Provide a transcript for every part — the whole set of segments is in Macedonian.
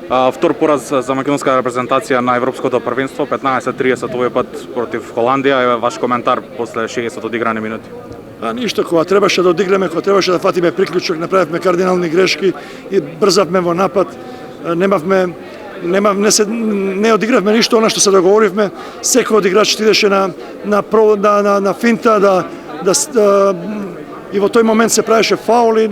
Втор пораз за македонска репрезентација на Европското првенство, 15-30 овој пат против Холандија. Ваш коментар после 60 одиграни минути? Ништо, кога требаше да одиграме, кога требаше да фатиме приклучок, направивме кардинални грешки и брзавме во напад. Не одигравме ништо она што се договоривме. Секој од играчите идеше на финта и во тој момент се правеше фаули,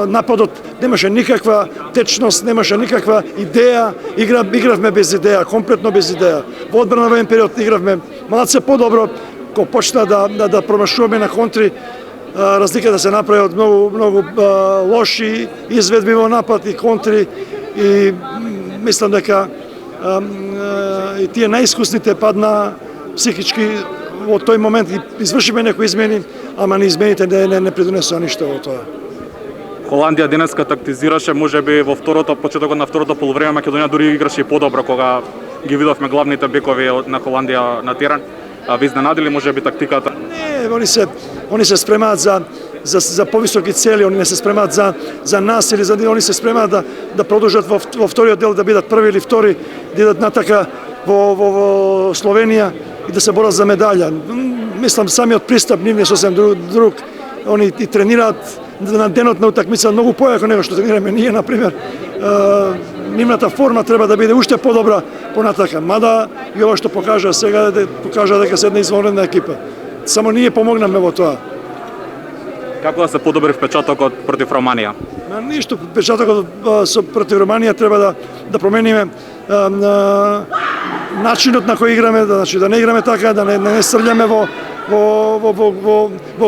нападот немаше никаква течност, немаше никаква идеја, игравме без идеја, комплетно без идеја. Во одбрановен период игравме малце подобро, кога почна да промашуваме на контри, разликата се направи од многу лоши изведби во напад и контри, и мислам дека и тие најискусните падна психички во тој момент и извршиме некои измени, ама не измените не придонесоа ништо во тоа. Холандија денеска тактизираше, можеби во почетокот на второто полувреме Македонија дури играше и подобро кога ги видовме главните бекови на Холандија на терен. Ви изненадили можеби тактиката? Не, они се спремаат за повисоки цели, они не се спремаат за нас или они се спремаат да продолжат во вториот дел, да бидат први или втори, да идат натака во Словенија и да се борат за медаља. Мислам, самиот пристап нив е сосем друг. Они и тренираат на денот на утакмица многу појако него што тренираме ние, например. Нивната форма треба да биде уште подобра понатака. Мада и ова што покажа сега, покажа дека се една извонредна екипа. Само ние помогнаме во тоа. Како да се подобри впечатокот против Романија? Ништо, впечатокот против Романија треба да промениме начинот на кој играме, значи да не играме така, да не срљаме во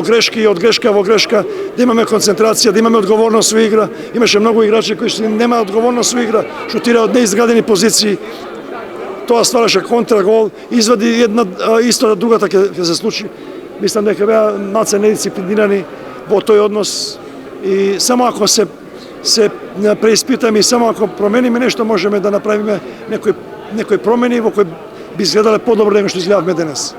грешки и од грешка во грешка, да имаме концентрација, да имаме одговорност во игра. Имаше многу играчи кои што нема одговорност во игра, шутира од неизградени позиции. Тоа ствараше контрагол, извади една исто другата ќе се случи. Мислам дека беа малце недисциплинирани во тој однос и само ако се преиспитаме и само ако промениме нешто, можеме да направиме некои промени во кои би изгледале подобро него што изгледавме денес.